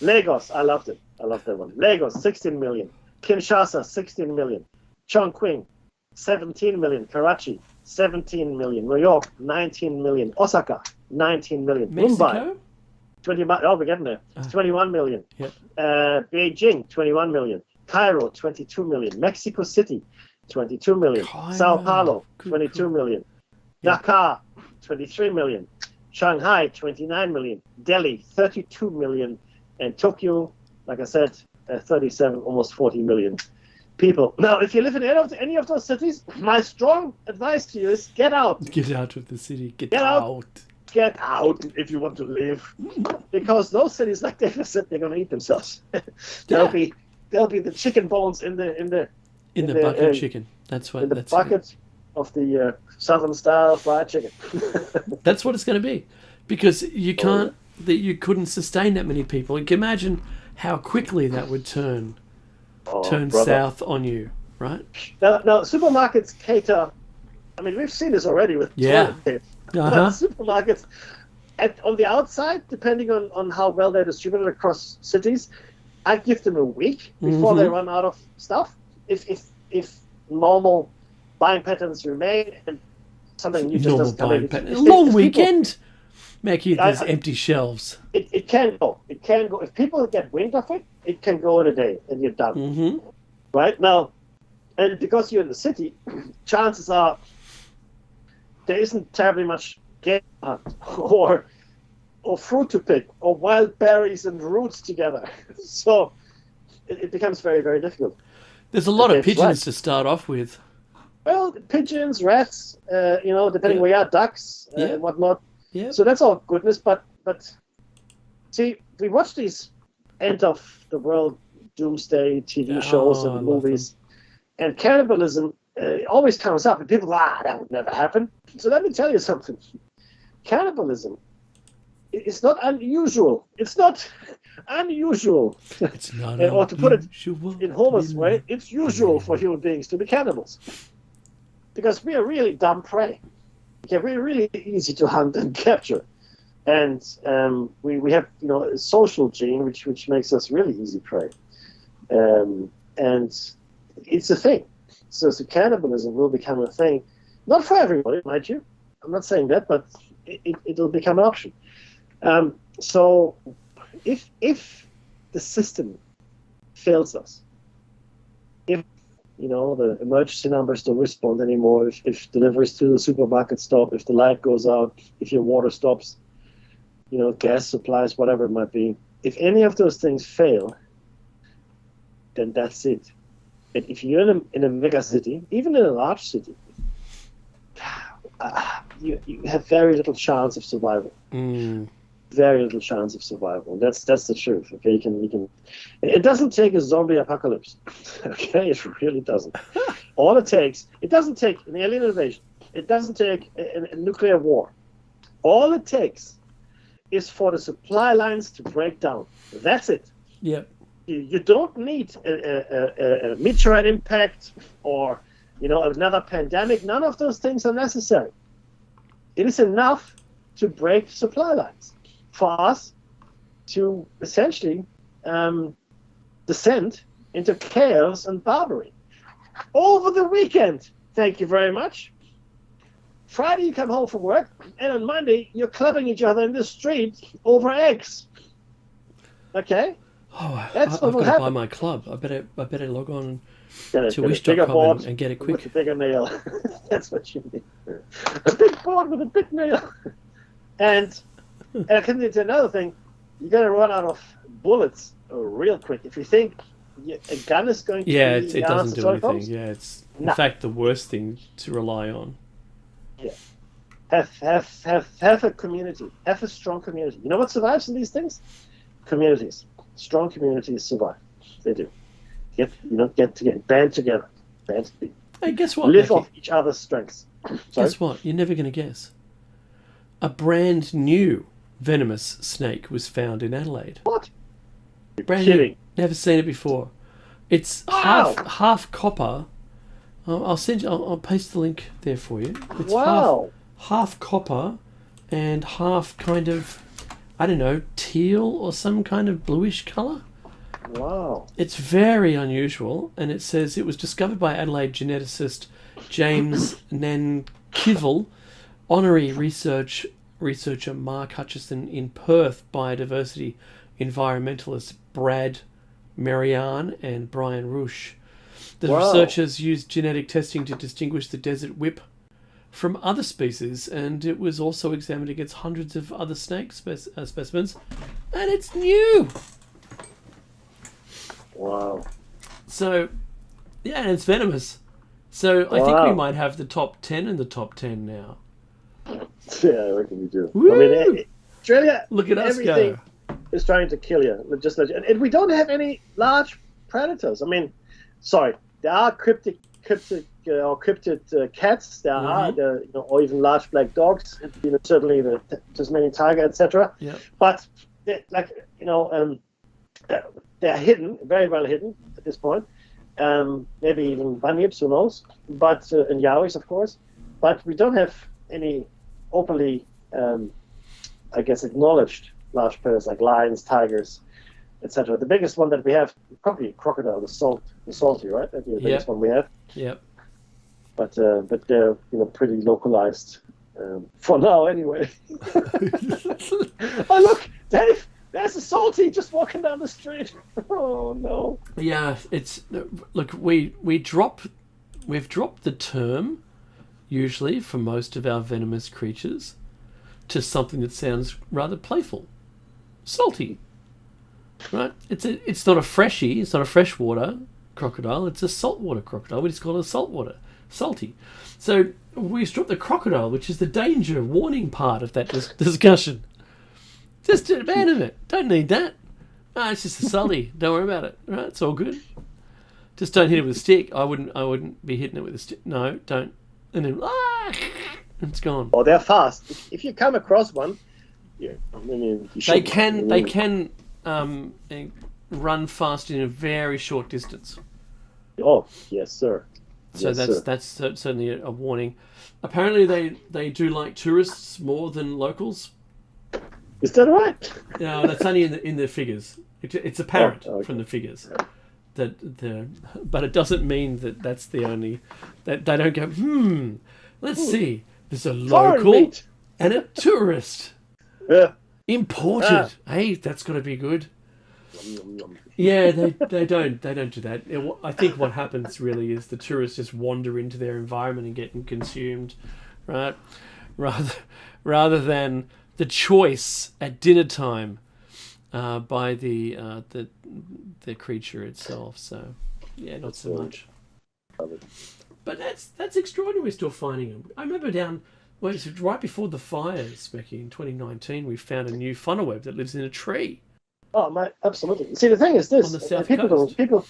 [SPEAKER 3] Lagos, I loved it. I love that one. Lagos, 16 million. Kinshasa, 16 million. Chongqing, 17 million. Karachi, 17 million. New York, 19 million. Osaka, 19 million.
[SPEAKER 2] Mexico?
[SPEAKER 3] Mumbai, 21. Oh, we're getting there. It's 21 million.
[SPEAKER 2] Yep.
[SPEAKER 3] Beijing, 21 million. Cairo, 22 million. Mexico City, 22 million.
[SPEAKER 2] Cairo.
[SPEAKER 3] Sao Paulo,
[SPEAKER 2] Good
[SPEAKER 3] 22 million.
[SPEAKER 2] Yep.
[SPEAKER 3] Dakar, 23 million. Shanghai, 29 million. Delhi, 32 million. And Tokyo, like I said, 37, almost 40 million people. Now, if you live in any of those cities, my strong advice to you is get out.
[SPEAKER 2] Get out of the city. Get
[SPEAKER 3] out.
[SPEAKER 2] out.
[SPEAKER 3] Get out if you want to live, because those cities, like David said, they're going to eat themselves. There'll be the chicken bones in the
[SPEAKER 2] bucket of chicken. That's what.
[SPEAKER 3] In the
[SPEAKER 2] that's
[SPEAKER 3] bucket of the Southern style fried chicken.
[SPEAKER 2] That's what it's going to be, because you can't. That you couldn't sustain that many people. You can imagine how quickly that would turn south on you, right?
[SPEAKER 3] Now supermarkets cater. I mean, we've seen this already with toilet paper. Supermarkets, on the outside, depending on how well they're distributed across cities, I give them a week before they run out of stuff. If normal buying patterns remain and something new just doesn't come in.
[SPEAKER 2] A long weekend, Mackie, there's empty shelves.
[SPEAKER 3] It can go. It can go. If people get wind of it, it can go in a day and you're done. Right? Now, and because you're in the city, chances are there isn't terribly much game to hunt or fruit to pick or wild berries and roots together. So it becomes very, very difficult.
[SPEAKER 2] There's a lot of
[SPEAKER 3] That's
[SPEAKER 2] pigeons
[SPEAKER 3] right.
[SPEAKER 2] to start off with.
[SPEAKER 3] Well, pigeons, rats, depending
[SPEAKER 2] Yeah.
[SPEAKER 3] where you are, ducks
[SPEAKER 2] Yeah.
[SPEAKER 3] and whatnot.
[SPEAKER 2] Yeah.
[SPEAKER 3] So that's all goodness. But see, we watch these end of the world doomsday TV shows
[SPEAKER 2] Oh, I
[SPEAKER 3] and
[SPEAKER 2] love
[SPEAKER 3] movies, and cannibalism always comes up, and people, that would never happen. So let me tell you something. Cannibalism is not unusual. It's not unusual.
[SPEAKER 2] It's not
[SPEAKER 3] Or to put it
[SPEAKER 2] unusual.
[SPEAKER 3] In Homer's way, it's usual for human beings to be cannibals. Because we are really dumb prey. We're really easy to hunt and capture. And we have a social gene which makes us really easy prey. And it's a thing. So cannibalism will become a thing. Not for everybody, mind you. I'm not saying that, but it'll become an option. So if the system fails us, if the emergency numbers don't respond anymore, if deliveries to the supermarket stop, if the light goes out, if your water stops, gas supplies, whatever it might be, if any of those things fail, then that's it. And if you're in a mega city, even in a large city, you have very little chance of survival. Very little chance of survival. And that's the truth. Okay, you can. It doesn't take a zombie apocalypse. Okay, it really doesn't. All it takes. It doesn't take an alien invasion. It doesn't take a nuclear war. All it takes is for the supply lines to break down. That's it.
[SPEAKER 2] Yep.
[SPEAKER 3] You don't need a meteorite impact or another pandemic. None of those things are necessary. It is enough to break supply lines for us to essentially descend into chaos and barbarity. Over the weekend, thank you very much. Friday you come home from work, and on Monday you're clubbing each other in the street over eggs. Okay?
[SPEAKER 2] Oh,
[SPEAKER 3] That's
[SPEAKER 2] I've
[SPEAKER 3] what will
[SPEAKER 2] got to buy
[SPEAKER 3] happen.
[SPEAKER 2] my club. I better log on
[SPEAKER 3] Get
[SPEAKER 2] to
[SPEAKER 3] a bigger
[SPEAKER 2] wish.com
[SPEAKER 3] board
[SPEAKER 2] and get it
[SPEAKER 3] with a
[SPEAKER 2] quick.
[SPEAKER 3] bigger nail. That's what you need. A big board with a big nail. And I can tell you another thing. You're going to run out of bullets real quick. If you think a gun is going to
[SPEAKER 2] Yeah,
[SPEAKER 3] be
[SPEAKER 2] it
[SPEAKER 3] the
[SPEAKER 2] doesn't
[SPEAKER 3] answer
[SPEAKER 2] do
[SPEAKER 3] to our
[SPEAKER 2] anything.
[SPEAKER 3] problems,
[SPEAKER 2] Yeah, it's in
[SPEAKER 3] No.
[SPEAKER 2] fact the worst thing to rely on.
[SPEAKER 3] have a community. Have a strong community. You know what survives in these things? Communities. Strong communities survive. They do. Get together. Band together.
[SPEAKER 2] Hey, guess what?
[SPEAKER 3] Live
[SPEAKER 2] Mackie?
[SPEAKER 3] off each other's strengths. Sorry?
[SPEAKER 2] Guess what? You're never going to guess. A brand new venomous snake was found in Adelaide.
[SPEAKER 3] What?
[SPEAKER 2] Brand
[SPEAKER 3] kidding.
[SPEAKER 2] new. Never seen it before. It's
[SPEAKER 3] Wow.
[SPEAKER 2] half copper. I'll paste the link there for you. It's
[SPEAKER 3] Wow.
[SPEAKER 2] half copper and half kind of, I don't know, teal or some kind of bluish colour.
[SPEAKER 3] Wow.
[SPEAKER 2] It's very unusual, and it says it was discovered by Adelaide geneticist James Nankivel, honorary researcher Mark Hutchison in Perth, biodiversity environmentalists Brad Marianne and Brian Rush. The
[SPEAKER 3] Wow.
[SPEAKER 2] researchers used genetic testing to distinguish the desert whip from other species, and it was also examined against hundreds of other snake specimens, and it's new.
[SPEAKER 3] Wow.
[SPEAKER 2] So, yeah, and it's venomous. So I think we
[SPEAKER 3] Wow.
[SPEAKER 2] might have the top 10 in the top 10 now.
[SPEAKER 3] Yeah, I reckon we do.
[SPEAKER 2] Woo!
[SPEAKER 3] I mean, Australia,
[SPEAKER 2] Look at us
[SPEAKER 3] everything
[SPEAKER 2] go.
[SPEAKER 3] is trying to kill you. And we don't have any large predators. I mean, sorry, there are cryptid cats. There are, or even large black dogs. Certainly the Tasmanian tiger, etc.
[SPEAKER 2] Yeah.
[SPEAKER 3] But they're hidden, very well hidden at this point. Maybe even bunyips, who knows? But and yowies, of course. But we don't have any openly, acknowledged large predators like lions, tigers, etc. The biggest one that we have, probably crocodile, the salty, right? That'd be the biggest one we have.
[SPEAKER 2] Yep.
[SPEAKER 3] But they're pretty localized for now, anyway. Oh look, Dave, there's a salty just walking down the street. Oh no.
[SPEAKER 2] Yeah, it's look, we've dropped the term usually for most of our venomous creatures, to something that sounds rather playful, salty. Right? It's not a freshie. It's not a freshwater crocodile. It's a saltwater crocodile. We just call it a saltwater, salty. So we drop the crocodile, which is the danger warning part of that discussion. Just abandon it. Don't need that. No, it's just a salty. Don't worry about it. Right? It's all good. Just don't hit it with a stick. I wouldn't be hitting it with a stick. No, don't. And then it's gone.
[SPEAKER 3] Oh, they're fast. If you come across one, yeah, I mean,
[SPEAKER 2] they can run fast in a very short distance.
[SPEAKER 3] Oh, yes, sir.
[SPEAKER 2] So
[SPEAKER 3] yes,
[SPEAKER 2] that's certainly a warning. Apparently, they do like tourists more than locals.
[SPEAKER 3] Is that right?
[SPEAKER 2] No, that's only in the figures. It's apparent
[SPEAKER 3] okay.
[SPEAKER 2] from the figures but it doesn't mean that that's the only that they don't go. Let's see. There's a local and a tourist.
[SPEAKER 3] Yeah.
[SPEAKER 2] Imported. Hey, that's got to be good. Yeah, they don't do that. I think what happens really is the tourists just wander into their environment and get consumed, right? Rather than the choice at dinner time by the creature itself. So yeah, not so much. But that's extraordinary. We're still finding them. I remember right before the fires back in 2019, we found a new funnel web that lives in a tree.
[SPEAKER 3] Oh, absolutely. See, the thing is this:
[SPEAKER 2] on the south coast.
[SPEAKER 3] People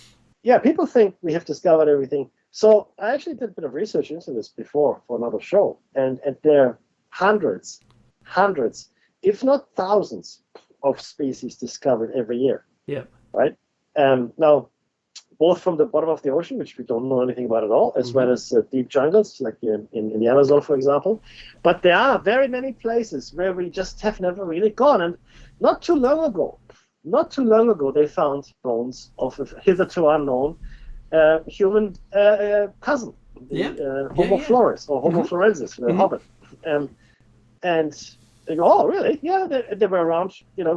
[SPEAKER 3] think we have discovered everything. So I actually did a bit of research into this before for another show, and there are hundreds, if not thousands, of species discovered every year.
[SPEAKER 2] Yeah.
[SPEAKER 3] Right. Now, both from the bottom of the ocean, which we don't know anything about at all, as well as deep jungles, like in the Amazon, for example. But there are very many places where we just have never really gone. And not too long ago, they found bones of a hitherto unknown human cousin, Homo flores or Homo florensis, the hobbit. And they go, oh, really? Yeah, they were around,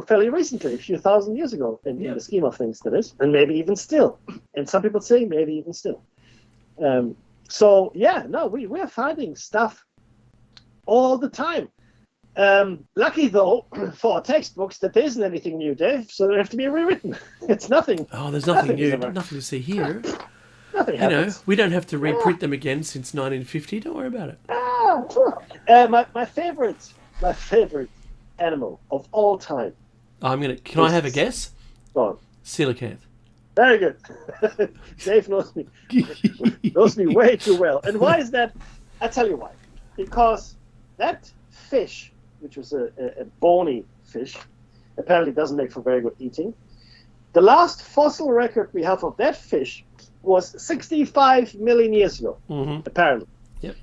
[SPEAKER 3] fairly recently, a few thousand years ago, in the scheme of things, that is, and maybe even still. And some people say maybe even still. We are finding stuff all the time. Lucky, though, for our textbooks that there isn't anything new, Dave, so they have to be rewritten. It's nothing.
[SPEAKER 2] Oh, there's nothing new, nothing to see here.
[SPEAKER 3] Nothing happens.
[SPEAKER 2] We don't have to reprint them again since 1950. Don't worry about it.
[SPEAKER 3] My favorite animal of all time.
[SPEAKER 2] Can I have a guess?
[SPEAKER 3] Go on.
[SPEAKER 2] Coelacanth.
[SPEAKER 3] Very good. Dave knows me way too well. And why is that? I'll tell you why. Because that fish, which was a bony fish, apparently doesn't make for very good eating. The last fossil record we have of that fish was 65 million years ago, apparently. Yep.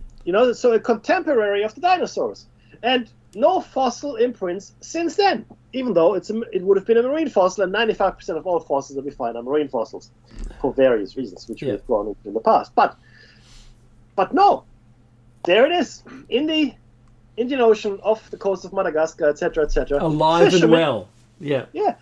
[SPEAKER 3] So a contemporary of the dinosaurs. And no fossil imprints since then, even though it would have been a marine fossil, and 95% of all fossils that we find are marine fossils for various reasons, which we have gone into in the past. But no, there it is in the Indian Ocean, off the coast of Madagascar, etc., etc.
[SPEAKER 2] Alive and well. Yeah.
[SPEAKER 3] Yeah.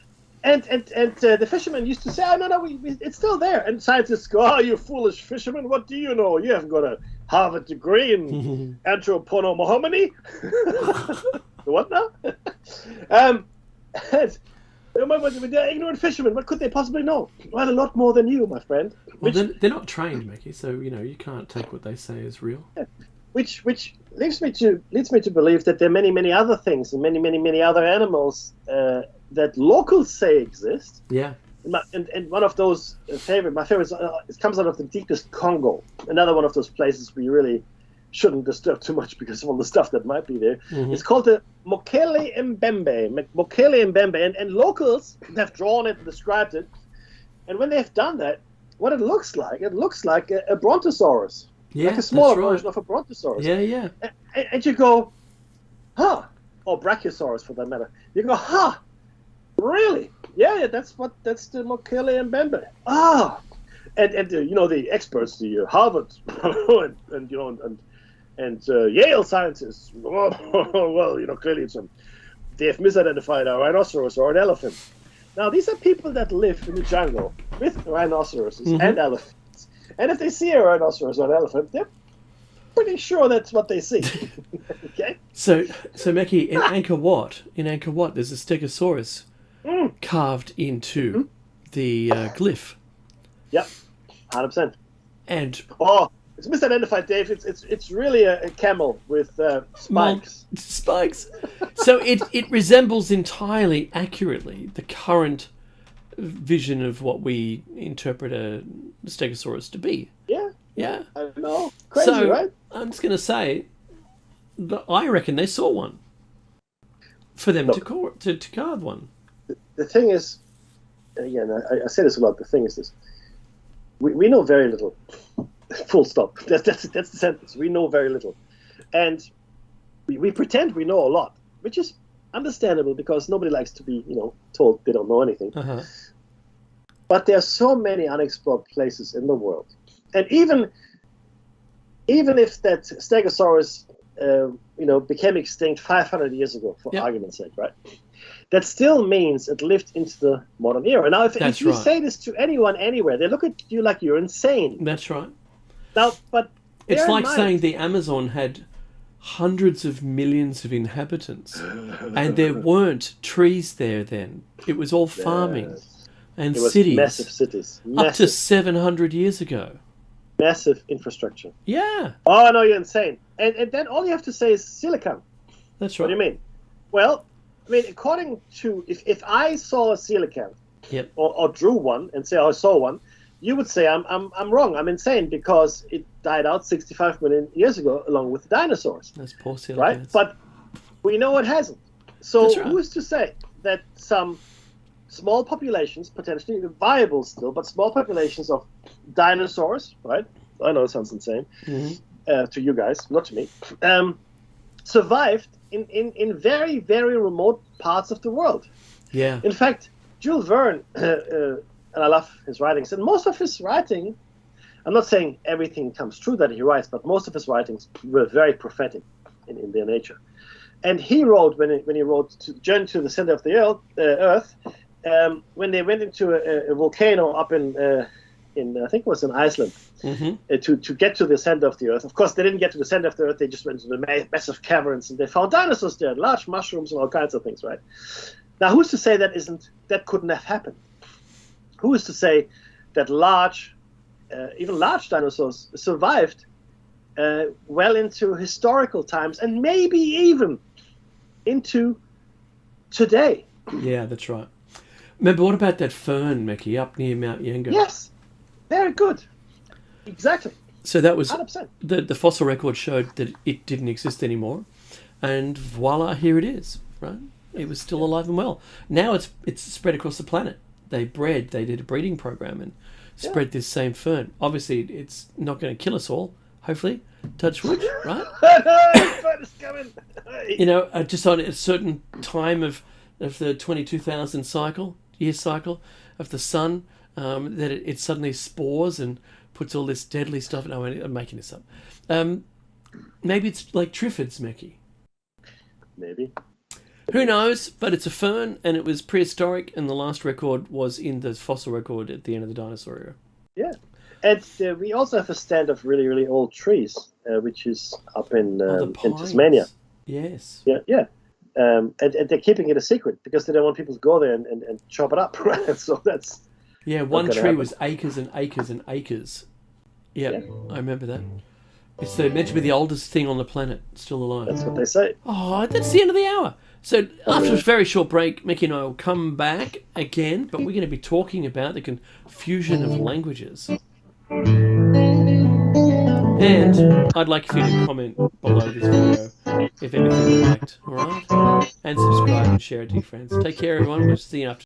[SPEAKER 3] And the fishermen used to say, oh, no, it's still there. And scientists go, oh, you foolish fisherman, what do you know? You haven't got a Harvard degree in anthropomorphology. What now? They're ignorant fishermen. What could they possibly know? Well, a lot more than you, my friend.
[SPEAKER 2] Well, they're not trained, Mickey, so, you can't take what they say as real.
[SPEAKER 3] Yeah. Which leads me to believe that there are many, many other things and many, many, many other animals that locals say exist.
[SPEAKER 2] Yeah.
[SPEAKER 3] And one of those my favorites, it comes out of the deepest Congo. Another one of those places we really shouldn't disturb too much because of all the stuff that might be there. It's called the Mokele Mbembe. And locals have drawn it and described it. And when they've done that, what it looks like a brontosaurus.
[SPEAKER 2] Yeah,
[SPEAKER 3] like a smaller version of a brontosaurus.
[SPEAKER 2] Yeah.
[SPEAKER 3] And you go, huh? Or brachiosaurus for that matter. You go, huh? Really? Yeah, that's the Mokele Mbembe. Ah, and the experts, the Harvard and Yale scientists. Well, clearly they have misidentified a rhinoceros or an elephant. Now these are people that live in the jungle with rhinoceroses and elephants. And if they see a rhinoceros or an elephant, pretty sure that's what they see. Okay.
[SPEAKER 2] So Meki, in Angkor Wat, there's a Stegosaurus carved into the glyph.
[SPEAKER 3] Yep, 100%.
[SPEAKER 2] And
[SPEAKER 3] it's misidentified, Dave. It's really a camel with spikes.
[SPEAKER 2] Spikes. So it resembles entirely accurately the current vision of what we interpret a Stegosaurus to be.
[SPEAKER 3] Yeah.
[SPEAKER 2] Yeah.
[SPEAKER 3] I know. Crazy, right?
[SPEAKER 2] I'm just going to say, I reckon they saw one for them to carve one.
[SPEAKER 3] The thing is, again, I say this a lot. The thing is this: we know very little. Full stop. That's the sentence. We know very little, and we pretend we know a lot, which is understandable because nobody likes to be, told they don't know anything.
[SPEAKER 2] Uh-huh.
[SPEAKER 3] But there are so many unexplored places in the world, and even if that Stegosaurus, became extinct 500 years ago, for argument's sake, right? That still means it lived into the modern era. Now, if you say this to anyone anywhere, they look at you like you're insane.
[SPEAKER 2] That's right.
[SPEAKER 3] Now, but
[SPEAKER 2] it's like saying the Amazon had hundreds of millions of inhabitants, and there weren't trees there then. It was all farming and
[SPEAKER 3] it was
[SPEAKER 2] cities.
[SPEAKER 3] Massive cities.
[SPEAKER 2] Up to 700 years ago.
[SPEAKER 3] Massive infrastructure.
[SPEAKER 2] Yeah.
[SPEAKER 3] Oh, no, you're insane. And then all you have to say is silicon.
[SPEAKER 2] That's right.
[SPEAKER 3] What do you mean? Well, according to, if I saw a coelacanth,
[SPEAKER 2] yep,
[SPEAKER 3] or drew one and say I saw one, you would say I'm wrong. I'm insane because it died out 65 million years ago along with the dinosaurs.
[SPEAKER 2] That's poor coelacanths.
[SPEAKER 3] Right? But we know it hasn't. So
[SPEAKER 2] That's right.
[SPEAKER 3] who's to say that some small populations, potentially viable still, but small populations of dinosaurs, right? I know it sounds insane to you guys, not to me, survived in very, very remote parts of the world.
[SPEAKER 2] Yeah.
[SPEAKER 3] In fact, Jules Verne, and I love his writings, and most of his writing, I'm not saying everything comes true that he writes, but most of his writings were very prophetic in their nature. And he wrote, when he wrote Journey to the Center of the Earth, when they went into a volcano up in I think it was in Iceland, to get to the center of the Earth. Of course, they didn't get to the center of the Earth. They just went to the massive caverns, and they found dinosaurs there, large mushrooms, and all kinds of things. Right? Now, who's to say that couldn't have happened? Who is to say that even large dinosaurs survived well into historical times, and maybe even into today?
[SPEAKER 2] Yeah, that's right. Remember, what about that fern, Meki, up near Mount Yenga?
[SPEAKER 3] Yes, very good. Exactly.
[SPEAKER 2] So that was
[SPEAKER 3] 100%.
[SPEAKER 2] The fossil record showed that it didn't exist anymore, and voila, here it is. Right? It was still alive and well. Now it's spread across the planet. They did a breeding program and spread this same fern. Obviously, it's not going to kill us all. Hopefully, touch wood, right?
[SPEAKER 3] Fern is coming.
[SPEAKER 2] Just on a certain time of the 22,000 year cycle of the sun, that it suddenly spores and puts all this deadly stuff. No, I'm making this up. Maybe it's like Triffids, Meki.
[SPEAKER 3] Maybe.
[SPEAKER 2] Who knows? But it's a fern, and it was prehistoric, and the last record was in the fossil record at the end of the dinosaur era.
[SPEAKER 3] Yeah. And we also have a stand of really, really old trees, which is up in Tasmania.
[SPEAKER 2] Yes.
[SPEAKER 3] Yeah. And they're keeping it a secret because they don't want people to go there and chop it up. Right? So that's...
[SPEAKER 2] Yeah, one tree was acres and acres and acres. Yep, yeah, I remember that. It's meant to be the oldest thing on the planet still alive.
[SPEAKER 3] That's what they say.
[SPEAKER 2] Oh, that's the end of the hour. So after a very short break, Mickey and I will come back again, but we're going to be talking about the confusion of languages. And I'd like for you to comment below this video if anything you liked, alright? And subscribe and share it to your friends. Take care, everyone. We'll see you after.